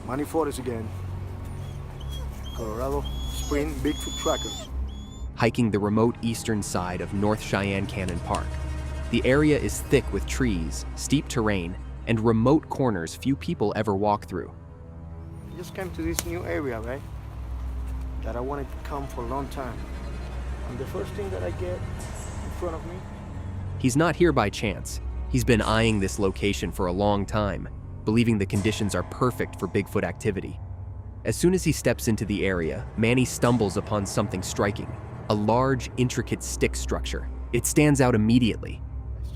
Manny Forrest again. Colorado Spring Bigfoot Tracker. Hiking the remote eastern side of North Cheyenne Canyon Park. The area is thick with trees, steep terrain, and remote corners few people ever walk through. I just came to this new area, right? That I wanted to come for a long time. And the first thing that I get in front of me. He's not here by chance. He's been eyeing this location for a long time, believing the conditions are perfect for Bigfoot activity. As soon as he steps into the area, Manny stumbles upon something striking, a large, intricate stick structure. It stands out immediately.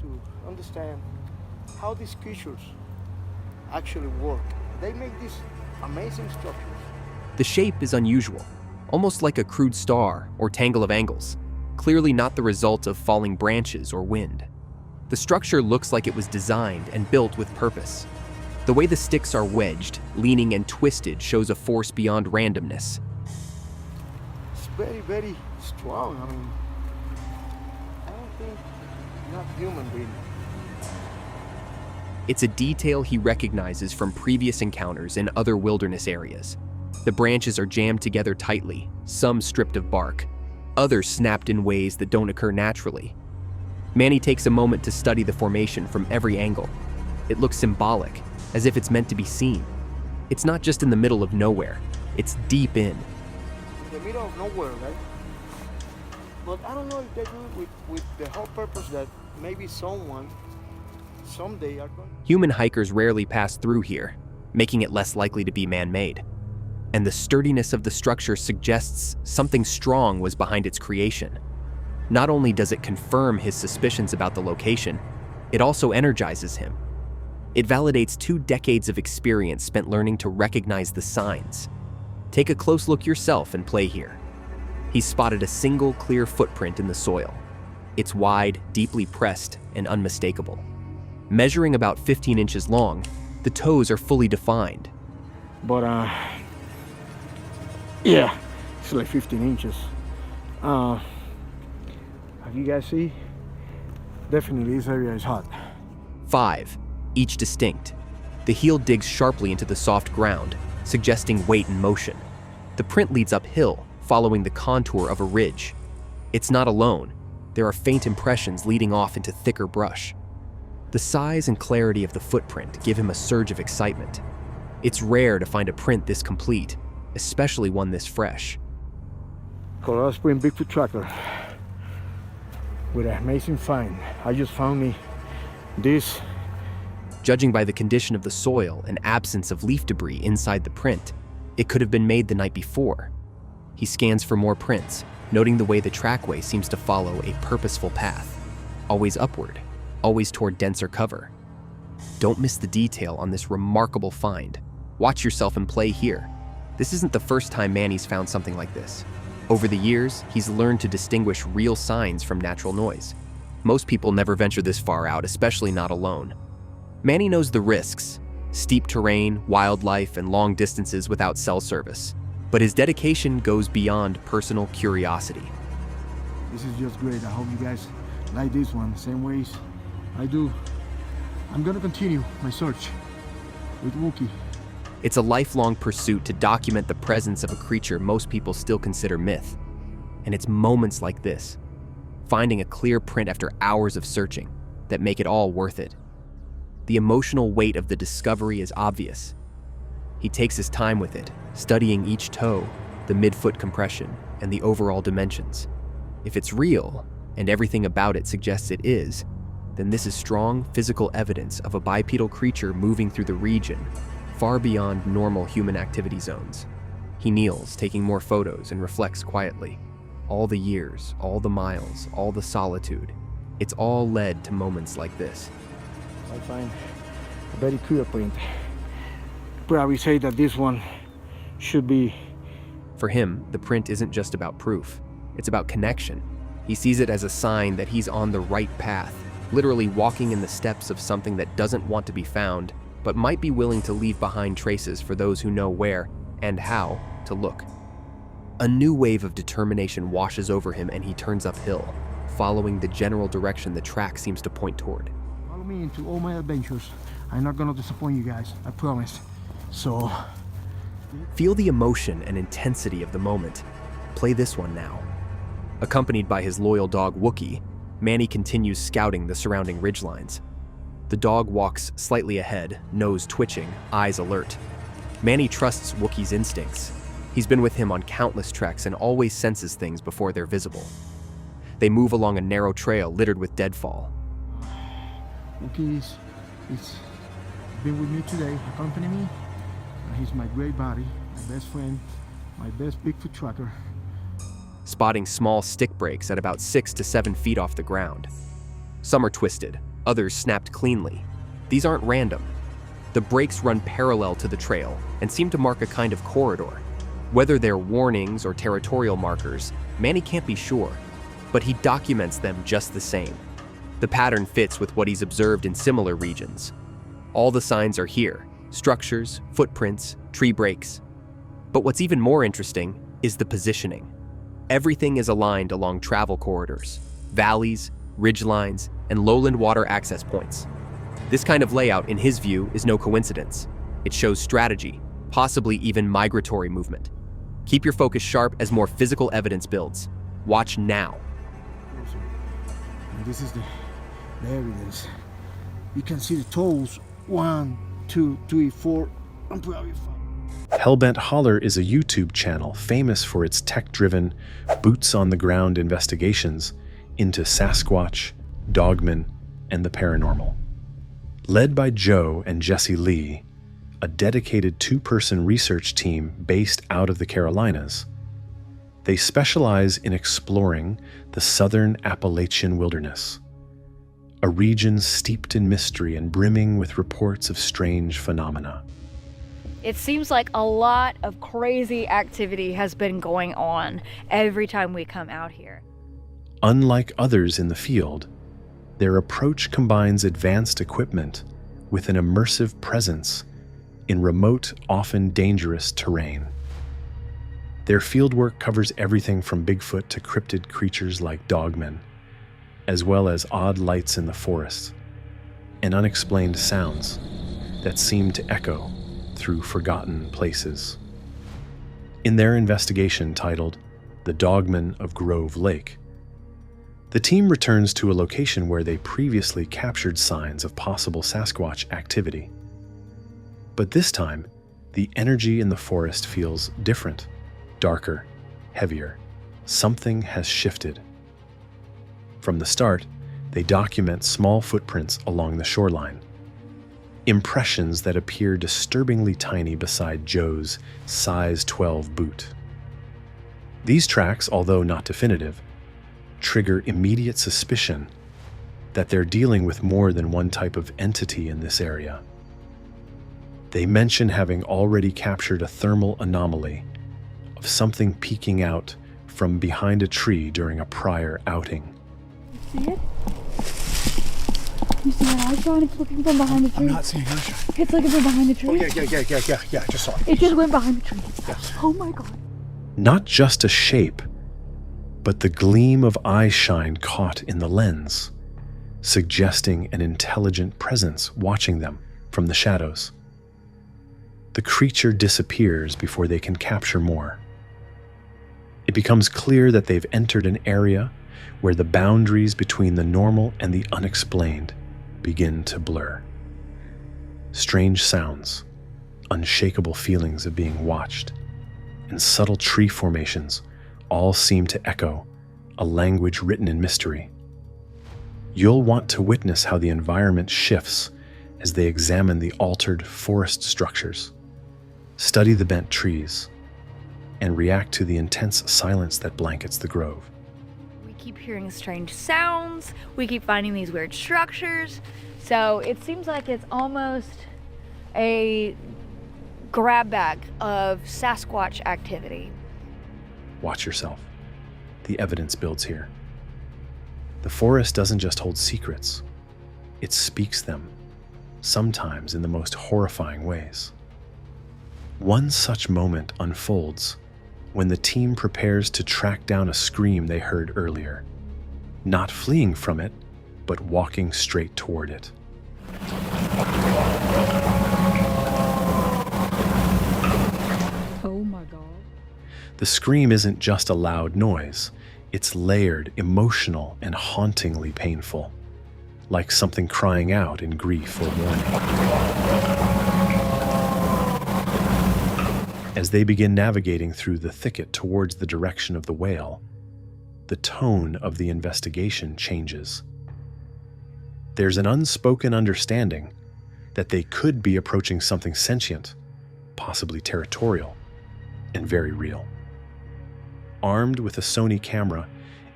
To understand how these creatures actually work. They make these amazing structures. The shape is unusual, almost like a crude star or tangle of angles, clearly not the result of falling branches or wind. The structure looks like it was designed and built with purpose. The way the sticks are wedged, leaning, and twisted shows a force beyond randomness. It's very, very strong. I mean, I don't think not human being. It's a detail he recognizes from previous encounters in other wilderness areas. The branches are jammed together tightly, some stripped of bark, others snapped in ways that don't occur naturally. Manny takes a moment to study the formation from every angle. It looks symbolic, as if it's meant to be seen. It's not just in the middle of nowhere, it's deep in. In the middle of nowhere, right? But I don't know if they do it with the whole purpose that maybe someone someday are going. Human hikers rarely pass through here, making it less likely to be man-made. And the sturdiness of the structure suggests something strong was behind its creation. Not only does it confirm his suspicions about the location, it also energizes him. It validates 2 decades of experience spent learning to recognize the signs. Take a close look yourself and play here. He's spotted a single clear footprint in the soil. It's wide, deeply pressed, and unmistakable. Measuring about 15 inches long, the toes are fully defined. But yeah, it's like 15 inches. Have you guys see? Definitely this area is hot. 5, each distinct. The heel digs sharply into the soft ground, suggesting weight and motion. The print leads uphill, following the contour of a ridge. It's not alone. There are faint impressions leading off into thicker brush. The size and clarity of the footprint give him a surge of excitement. It's rare to find a print this complete, especially one this fresh. Colorado Springs Bigfoot tracker with an amazing find. I just found me this. Judging by the condition of the soil and absence of leaf debris inside the print, it could have been made the night before. He scans for more prints, noting the way the trackway seems to follow a purposeful path, always upward, always toward denser cover. Don't miss the detail on this remarkable find. Watch yourself and play here. This isn't the first time Manny's found something like this. Over the years, he's learned to distinguish real signs from natural noise. Most people never venture this far out, especially not alone. Manny knows the risks: steep terrain, wildlife, and long distances without cell service. But his dedication goes beyond personal curiosity. This is just great. I hope you guys like this one the same ways I do. I'm gonna continue my search with Wookie. It's a lifelong pursuit to document the presence of a creature most people still consider myth. And it's moments like this, finding a clear print after hours of searching, that make it all worth it. The emotional weight of the discovery is obvious. He takes his time with it, studying each toe, the midfoot compression, and the overall dimensions. If it's real, and everything about it suggests it is, then this is strong physical evidence of a bipedal creature moving through the region, far beyond normal human activity zones. He kneels, taking more photos, and reflects quietly. All the years, all the miles, all the solitude, it's all led to moments like this. I find a very clear print. Probably say that this one should be. For him, the print isn't just about proof, it's about connection. He sees it as a sign that he's on the right path, literally walking in the steps of something that doesn't want to be found, but might be willing to leave behind traces for those who know where and how to look. A new wave of determination washes over him and he turns uphill, following the general direction the track seems to point toward. Follow me into all my adventures. I'm not gonna disappoint you guys, I promise. So, feel the emotion and intensity of the moment. Play this one now. Accompanied by his loyal dog Wookie, Manny continues scouting the surrounding ridgelines. The dog walks slightly ahead, nose twitching, eyes alert. Manny trusts Wookie's instincts. He's been with him on countless treks and always senses things before they're visible. They move along a narrow trail littered with deadfall. Wookie's been with me today, accompanying me. He's my great buddy, my best friend, my best Bigfoot tracker. Spotting small stick breaks at about 6 to 7 feet off the ground. Some are twisted, others snapped cleanly. These aren't random. The breaks run parallel to the trail and seem to mark a kind of corridor. Whether they're warnings or territorial markers, Manny can't be sure, but he documents them just the same. The pattern fits with what he's observed in similar regions. All the signs are here: structures, footprints, tree breaks. But what's even more interesting is the positioning. Everything is aligned along travel corridors, valleys, ridgelines, and lowland water access points. This kind of layout, in his view, is no coincidence. It shows strategy, possibly even migratory movement. Keep your focus sharp as more physical evidence builds. Watch now. And this is the evidence. You can see the toes. 1, 2, 3, 4. I'm probably fine. Hellbent Holler is a YouTube channel famous for its tech-driven, boots-on-the-ground investigations into Sasquatch, dogmen, and the paranormal. Led by Joe and Jesse Lee, a dedicated two-person research team based out of the Carolinas, they specialize in exploring the southern Appalachian wilderness, a region steeped in mystery and brimming with reports of strange phenomena. It seems like a lot of crazy activity has been going on every time we come out here. Unlike others in the field, their approach combines advanced equipment with an immersive presence in remote, often dangerous terrain. Their fieldwork covers everything from Bigfoot to cryptid creatures like dogmen, as well as odd lights in the forest and unexplained sounds that seem to echo through forgotten places. In their investigation titled The Dogmen of Grove Lake, the team returns to a location where they previously captured signs of possible Sasquatch activity. But this time, the energy in the forest feels different, darker, heavier. Something has shifted. From the start, they document small footprints along the shoreline, impressions that appear disturbingly tiny beside Joe's size 12 boot. These tracks, although not definitive, trigger immediate suspicion that they're dealing with more than one type of entity in this area. They mention having already captured a thermal anomaly of something peeking out from behind a tree during a prior outing. See it? You see that eye shine? It's looking from behind the tree. I'm not seeing her shine. It's looking from behind the tree. Oh, yeah, I just saw it. It just went behind the tree. Yes. Oh my God. Not just a shape, but the gleam of eye shine caught in the lens, suggesting an intelligent presence watching them from the shadows. The creature disappears before they can capture more. It becomes clear that they've entered an area where the boundaries between the normal and the unexplained begin to blur. Strange sounds, unshakable feelings of being watched, and subtle tree formations all seem to echo a language written in mystery. You'll want to witness how the environment shifts as they examine the altered forest structures, study the bent trees, and react to the intense silence that blankets the grove. We keep hearing strange sounds. We keep finding these weird structures. So it seems like it's almost a grab bag of Sasquatch activity. Watch yourself. The evidence builds here. The forest doesn't just hold secrets, it speaks them, sometimes in the most horrifying ways. One such moment unfolds when the team prepares to track down a scream they heard earlier, not fleeing from it, but walking straight toward it. Oh my God. The scream isn't just a loud noise, it's layered, emotional, and hauntingly painful, like something crying out in grief or warning. As they begin navigating through the thicket towards the direction of the wail, the tone of the investigation changes. There's an unspoken understanding that they could be approaching something sentient, possibly territorial, and very real. Armed with a Sony camera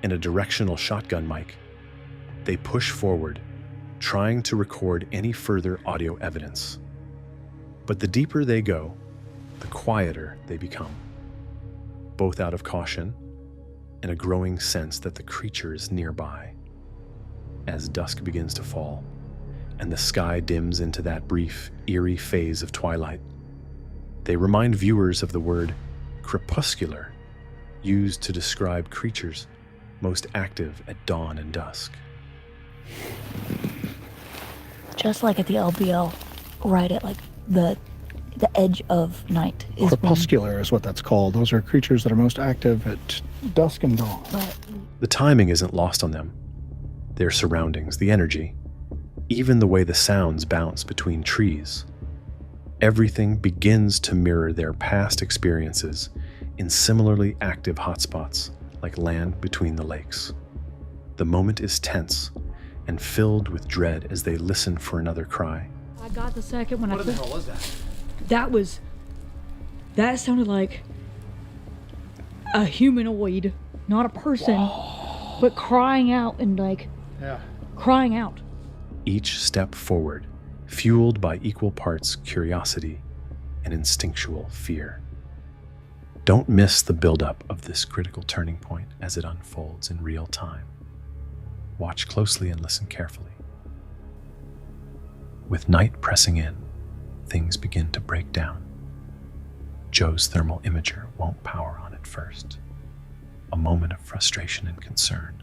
and a directional shotgun mic, they push forward, trying to record any further audio evidence. But the deeper they go, the quieter they become, both out of caution and a growing sense that the creature is nearby. As dusk begins to fall and the sky dims into that brief, eerie phase of twilight, they remind viewers of the word crepuscular, used to describe creatures most active at dawn and dusk. Just like at the LBL, right at like the edge of night. Crepuscular is what that's called. Those are creatures that are most active at dusk and dawn. The timing isn't lost on them. Their surroundings, the energy, even the way the sounds bounce between trees. Everything begins to mirror their past experiences in similarly active hotspots like land between the lakes. The moment is tense, and filled with dread as they listen for another cry. I got the second one. What the hell was that? That sounded like a humanoid, not a person, but crying out and crying out. Each step forward, fueled by equal parts curiosity and instinctual fear. Don't miss the buildup of this critical turning point as it unfolds in real time. Watch closely and listen carefully. With night pressing in, things begin to break down. Joe's thermal imager won't power on at first. A moment of frustration and concern,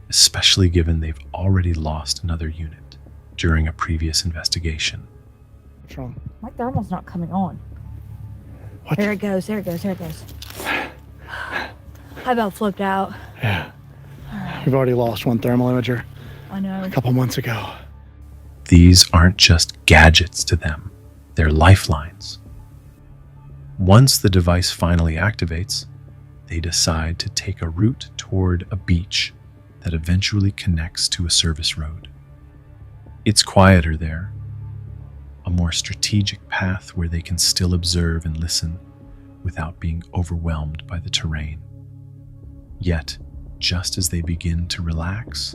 especially given they've already lost another unit during a previous investigation. What's wrong? My thermal's not coming on. What? There it goes. I about flipped out. Yeah. We've already lost one thermal imager I know. a couple months ago. These aren't just gadgets to them, they're lifelines. Once the device finally activates, they decide to take a route toward a beach that eventually connects to a service road. It's quieter there, a more strategic path where they can still observe and listen without being overwhelmed by the terrain. Yet, just as they begin to relax,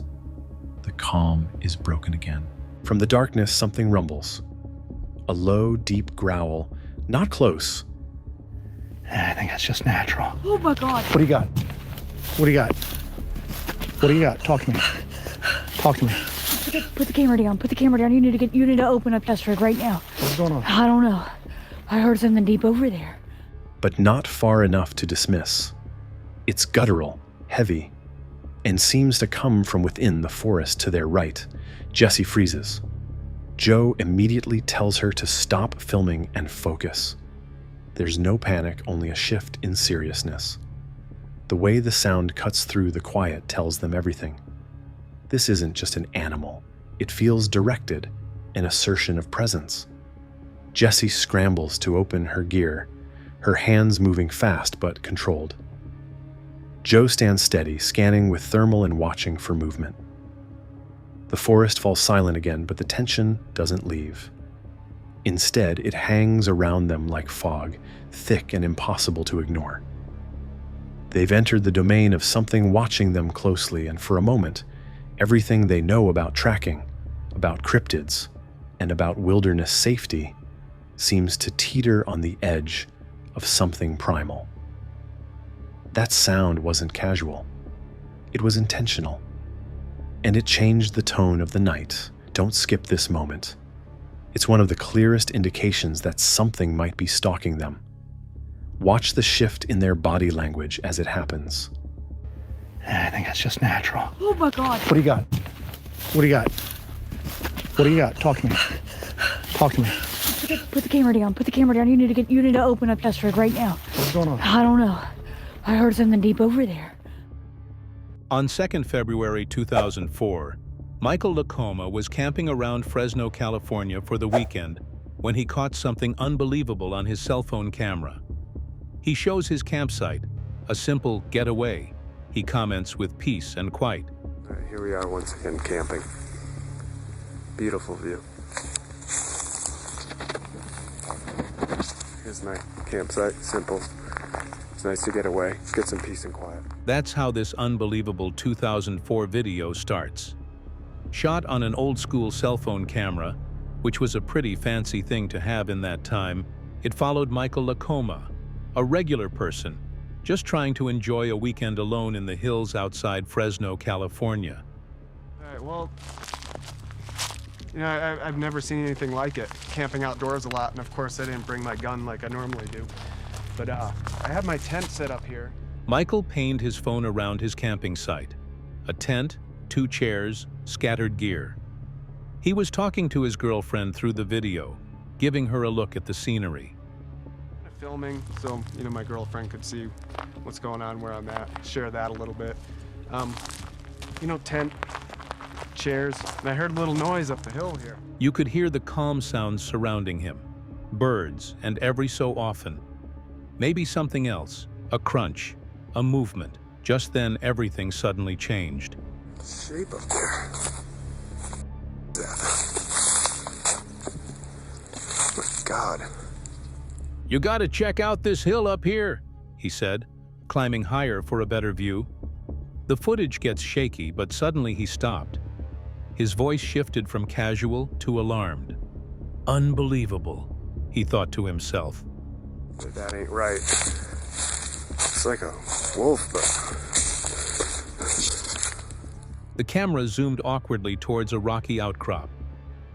the calm is broken again. From the darkness, something rumbles. A low, deep growl, not close. I think that's just natural. Oh my God. What do you got? What do you got? What do you got? Talk to me. Talk to me. Put the camera down. Put the camera down. You need to open up that strike right now. What's going on? I don't know. I heard something deep over there. But not far enough to dismiss. It's guttural, heavy, and seems to come from within the forest to their right. Jessie freezes. Joe immediately tells her to stop filming and focus. There's no panic, only a shift in seriousness. The way the sound cuts through the quiet tells them everything. This isn't just an animal. It feels directed, an assertion of presence. Jessie scrambles to open her gear, her hands moving fast but controlled. Joe stands steady, scanning with thermal and watching for movement. The forest falls silent again, but the tension doesn't leave. Instead, it hangs around them like fog, thick and impossible to ignore. They've entered the domain of something watching them closely, and for a moment, everything they know about tracking, about cryptids, and about wilderness safety seems to teeter on the edge of something primal. That sound wasn't casual. It was intentional. And it changed the tone of the night. Don't skip this moment. It's one of the clearest indications that something might be stalking them. Watch the shift in their body language as it happens. I think that's just natural. Oh my God. What do you got? What do you got? What do you got? Talk to me. Talk to me. Put the camera down. Put the camera down. You need to open up that strike right now. What's going on? I don't know. I heard something deep over there. On 2nd February 2004, Michael Lacoma was camping around Fresno, California for the weekend when he caught something unbelievable on his cell phone camera. He shows his campsite, a simple getaway. He comments with peace and quiet. All right, here we are once again camping. Beautiful view. Here's my campsite, simple. It's nice to get away, get some peace and quiet. That's how this unbelievable 2004 video starts. Shot on an old-school cell phone camera, which was a pretty fancy thing to have in that time, it followed Michael Lacoma, a regular person, just trying to enjoy a weekend alone in the hills outside Fresno, California. All right, well, you know, I've never seen anything like it. Camping outdoors a lot, and of course I didn't bring my gun like I normally do. But I have my tent set up here. Michael panned his phone around his camping site. A tent, 2 chairs, scattered gear. He was talking to his girlfriend through the video, giving her a look at the scenery. Filming, so you know my girlfriend could see what's going on where I'm at, share that a little bit. You know, tent, chairs, and I heard a little noise up the hill here. You could hear the calm sounds surrounding him. Birds, and every so often, maybe something else, a crunch, a movement. Just then, everything suddenly changed. Shape up there. My God. "You gotta check out this hill up here," he said, climbing higher for a better view. The footage gets shaky, but suddenly he stopped. His voice shifted from casual to alarmed. "Unbelievable," he thought to himself. That ain't right. It's like a wolf, but... The camera zoomed awkwardly towards a rocky outcrop.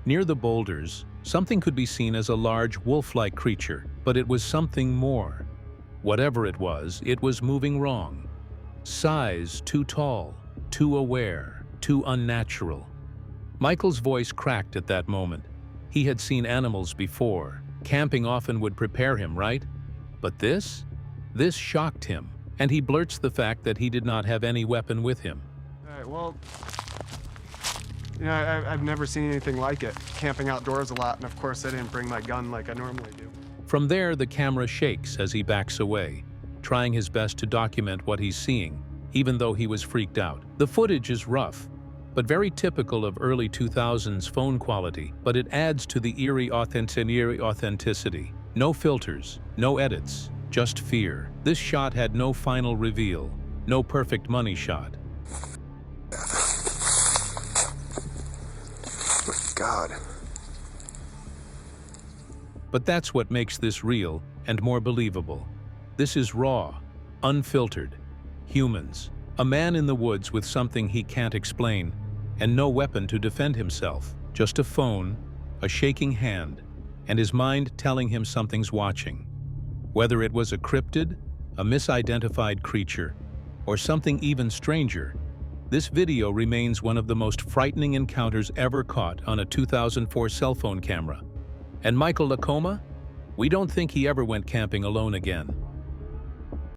Near the boulders, something could be seen as a large wolf-like creature, but it was something more. Whatever it was moving wrong. Size too tall, too aware, too unnatural. Michael's voice cracked at that moment. He had seen animals before. Camping often would prepare him, right? But this? This shocked him, and he blurts the fact that he did not have any weapon with him. All right, well, you know, I've never seen anything like it. Camping outdoors a lot, and of course I didn't bring my gun like I normally do. From there, the camera shakes as he backs away, trying his best to document what he's seeing, even though he was freaked out. The footage is rough, but very typical of early 2000s phone quality, but it adds to the eerie authenticity. No filters, no edits, just fear. This shot had no final reveal, no perfect money shot. My God. But that's what makes this real and more believable. This is raw, unfiltered. Humans. A man in the woods with something he can't explain, and no weapon to defend himself. Just a phone, a shaking hand, and his mind telling him something's watching. Whether it was a cryptid, a misidentified creature, or something even stranger, this video remains one of the most frightening encounters ever caught on a 2004 cell phone camera. And Michael Lacoma? We don't think he ever went camping alone again.